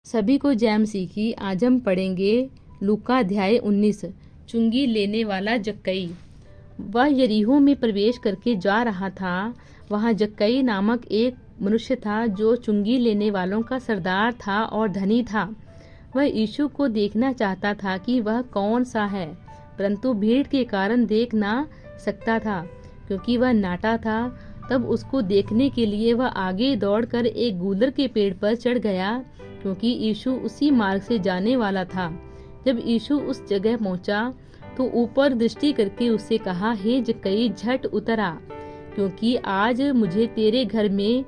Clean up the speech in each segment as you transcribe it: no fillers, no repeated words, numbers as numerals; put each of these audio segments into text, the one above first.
सभी को जय मसीह की। आज हम पढ़ेंगे लूका अध्याय 19। चुंगी लेने वाला जक्कई। वह यरीहो में प्रवेश करके जा रहा था। वहाँ जक्कई नामक एक मनुष्य था जो चुंगी लेने वालों का सरदार था और धनी था। वह यीशु को देखना चाहता था कि वह कौन सा है, परंतु भीड़ के कारण देख ना सकता था क्योंकि वह नाटा था। तब उसको देखने के लिए वह आगे दौड़कर एक गूलर के पेड़ पर चढ़ गया क्योंकि यीशु उसी मार्ग से जाने वाला था। जब यीशु उस जगह पहुंचा तो ऊपर दृष्टि करके उससे कहा, हे जक्कई, झट उतर आ, क्योंकि आज मुझे तेरे घर में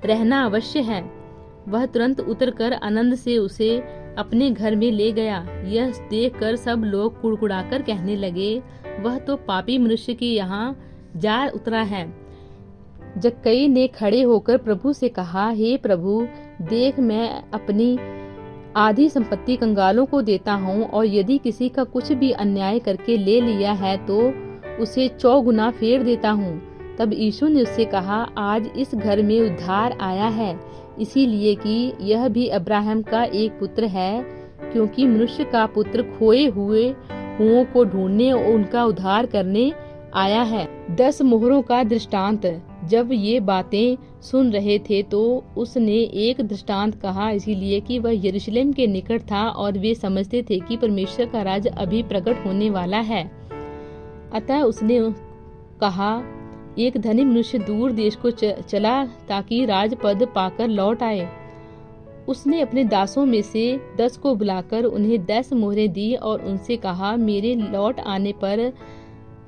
रहना अवश्य है। वह तुरंत उतरकर आनंद से उसे अपने घर में ले गया। यह देखकर सब लोग कुड़कुड़ाकर कहने लगे, वह तो पापी मनुष्य के यहाँ जा उतरा है। जक्कई ने खड़े होकर प्रभु से कहा, हे प्रभु, देख, मैं अपनी आधी संपत्ति कंगालों को देता हूँ, और यदि किसी का कुछ भी अन्याय करके ले लिया है तो उसे 100 गुना फेर देता हूँ। तब यीशु ने उससे कहा, आज इस घर में उद्धार आया है, इसीलिए कि यह भी अब्राहम का एक पुत्र है, क्योंकि मनुष्य का पुत्र खोए हुओं को ढूंढने और उनका उद्धार करने आया है। 10 मोहरों का दृष्टांत। जब ये बातें सुन रहे थे तो उसने एक दृष्टांत कहा, इसीलिए कि वह यरूशलेम के निकट था और वे समझते थे कि परमेश्वर का राज्य अभी प्रकट होने वाला है। अतः उसने कहा, एक धनी मनुष्य दूर देश को चला ताकि राजपद पाकर लौट आए। उसने अपने दासों में से 10 को बुलाकर उन्हें 10 मोहरें दी और उनसे कहा, मेरे लौट आने पर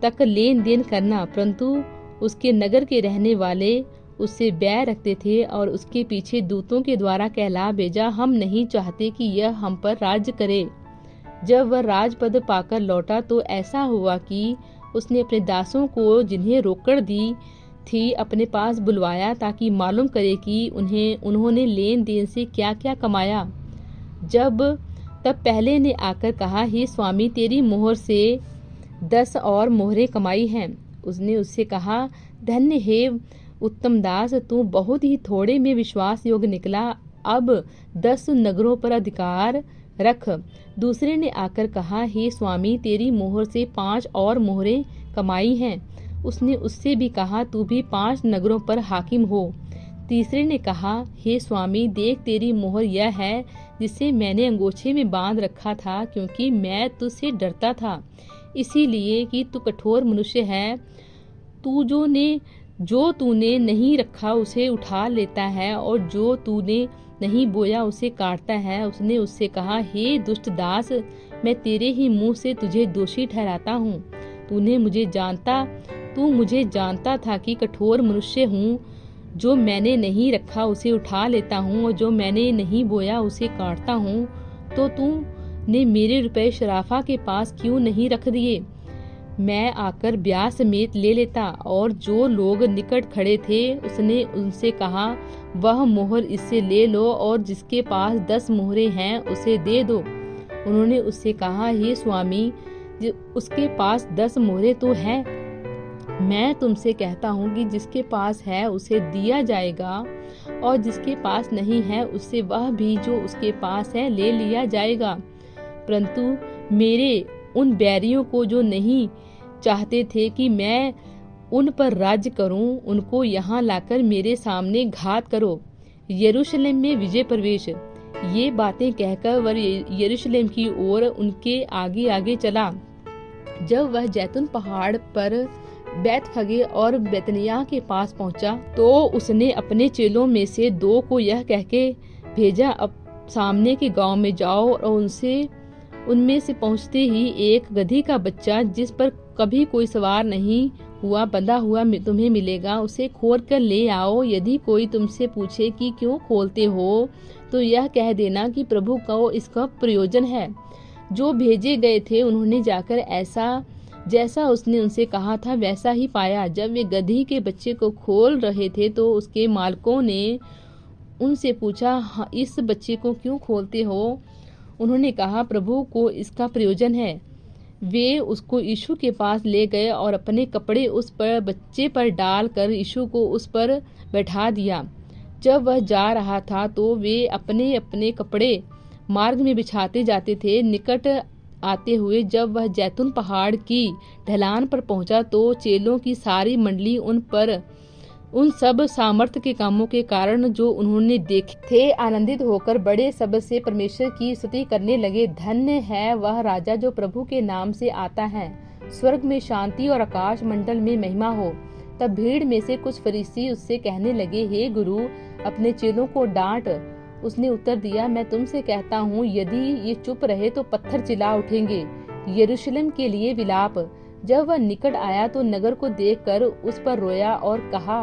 तक लेन देन करना। परंतु उसके नगर के रहने वाले उससे बैर रखते थे और उसके पीछे दूतों के द्वारा कहला भेजा, हम नहीं चाहते कि यह हम पर राज्य करे। जब वह राजपद पाकर लौटा तो ऐसा हुआ कि उसने अपने दासों को जिन्हें रोकड़ दी थी अपने पास बुलवाया ताकि मालूम करे कि उन्होंने लेन देन से क्या क्या कमाया। तब पहले ने आकर कहा, हे स्वामी, तेरी मोहर से 10 और मोहरें कमाई हैं। उसने उससे कहा, धन्य हे उत्तम दास, तू बहुत ही थोड़े में विश्वास योग्य निकला, अब 10 नगरों पर अधिकार रख। दूसरे ने आकर कहा, हे स्वामी, तेरी मोहर से 5 और मोहरें कमाई हैं। उसने उससे भी कहा, तू भी 5 नगरों पर हाकिम हो। तीसरे ने कहा, हे स्वामी, देख, तेरी मोहर यह है जिसे मैंने अंगोछे में बांध रखा था, क्योंकि मैं तुझसे डरता था, इसीलिए कि तू कठोर मनुष्य है। जो तूने नहीं रखा उसे उठा लेता है, और जो तूने नहीं बोया उसे काटता है। उसने उससे कहा, हे दुष्ट दास, मैं तेरे ही मुंह से तुझे दोषी ठहराता हूँ। तू मुझे जानता था कि कठोर मनुष्य हूँ। जो मैंने नहीं रखा उसे उठा लेता हूँ, और जो मैंने नहीं बोया उसे काटता हूँ। तो तूने मेरे रुपए शराफा के पास क्यों नहीं रख दिए? मैं आकर ब्याह समेत ले लेता। और जो लोग निकट खड़े थे उसने उनसे कहा, वह मोहर इससे ले लो, और जिसके पास 10 मोहरें हैं उसे दे दो। उन्होंने उससे कहा, हे स्वामी, उसके पास 10 मोहरें तो हैं। मैं तुमसे कहता हूँ कि जिसके पास है उसे दिया जाएगा, और जिसके पास नहीं है उससे वह भी जो उसके पास है ले लिया जाएगा। परंतु मेरे उन बैरियों को जो नहीं चाहते थे कि मैं उन पर राज्य करूं, उनको यहाँ लाकर मेरे सामने घात करो। यरूशलेम में विजय प्रवेश। ये बातें कहकर वह यरूशलेम की ओर उनके आगे आगे चला। जब वह जैतून पहाड़ पर बैतफगे और बेतनियाह के पास पहुंचा तो उसने अपने चेलों में से 2 को यह कहके भेजा, अब सामने के गांव में जाओ, और उनमें से पहुंचते ही एक गधी का बच्चा जिस पर कभी कोई सवार नहीं हुआ बंधा हुआ तुम्हें मिलेगा, उसे खोल कर ले आओ। यदि कोई तुमसे पूछे कि क्यों खोलते हो, तो यह कह देना कि प्रभु को इसका प्रयोजन है। जो भेजे गए थे उन्होंने जाकर ऐसा जैसा उसने उनसे कहा था वैसा ही पाया। जब वे गधी के बच्चे को खोल रहे थे तो उसके मालिकों ने उनसे पूछा, इस बच्चे को क्यों खोलते हो? उन्होंने कहा, प्रभु को इसका प्रयोजन है। वे उसको यीशु के पास ले गए और अपने कपड़े उस पर बच्चे पर डालकर यीशु को उस पर बैठा दिया। जब वह जा रहा था तो वे अपने अपने कपड़े मार्ग में बिछाते जाते थे। निकट आते हुए जब वह जैतून पहाड़ की ढलान पर पहुंचा तो चेलों की सारी मंडली उन सब सामर्थ्य के कामों के कारण जो उन्होंने देखे थे आनंदित होकर बड़े शब्द से परमेश्वर की स्तुति करने लगे। धन्य है वह राजा जो प्रभु के नाम से आता है, स्वर्ग में शांति और आकाश मंडल में महिमा हो। तब भीड़ में से कुछ फरीसी उससे कहने लगे, हे गुरु, अपने चेलों को डांट। उसने उत्तर दिया, मैं तुमसे कहता हूँ, यदि ये चुप रहे तो पत्थर चिल्ला उठेंगे। यरूशलेम के लिए विलाप। जब वह निकट आया तो नगर को देखकर उस पर रोया और कहा,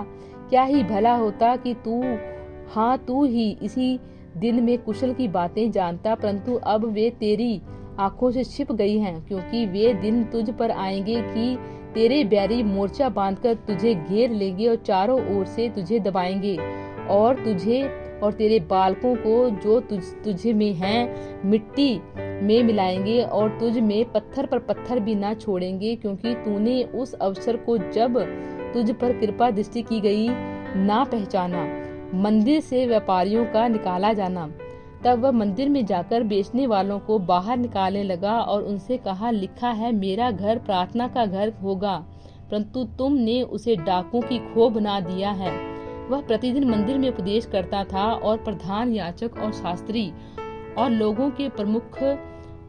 क्या ही भला होता कि तू ही इसी दिन में कुशल की बातें जानता, परंतु अब वे तेरी आंखों से छिप गई हैं, क्योंकि वे दिन तुझ पर आएंगे कि तेरे बैरी मोर्चा बांधकर तुझे घेर लेंगे और चारों ओर से तुझे दबाएंगे और तुझे और तेरे बालकों को जो तुझे में हैं मिट्टी में मिलाएंगे और तुझ में पत्थर पर पत्थर भी ना छोड़ेंगे, क्योंकि तूने उस अवसर को जब तुझ पर कृपा दृष्टि की गई ना पहचाना। मंदिर से व्यापारियों का निकाला जाना। तब वह मंदिर में जाकर बेचने वालों को बाहर निकालने लगा और उनसे कहा, लिखा है, मेरा घर प्रार्थना का घर होगा, परंतु तुमने उसे डाकुओं की खोह बना दिया है। वह प्रतिदिन मंदिर में उपदेश करता था और प्रधान याजक और शास्त्री और लोगों के प्रमुख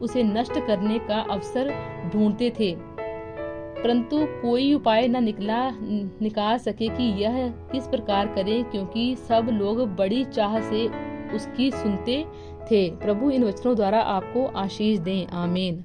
उसे नष्ट करने का अवसर ढूंढते थे, परंतु कोई उपाय न निकाल सके कि यह किस प्रकार करें, क्योंकि सब लोग बड़ी चाह से उसकी सुनते थे। प्रभु इन वचनों द्वारा आपको आशीष दें। आमीन।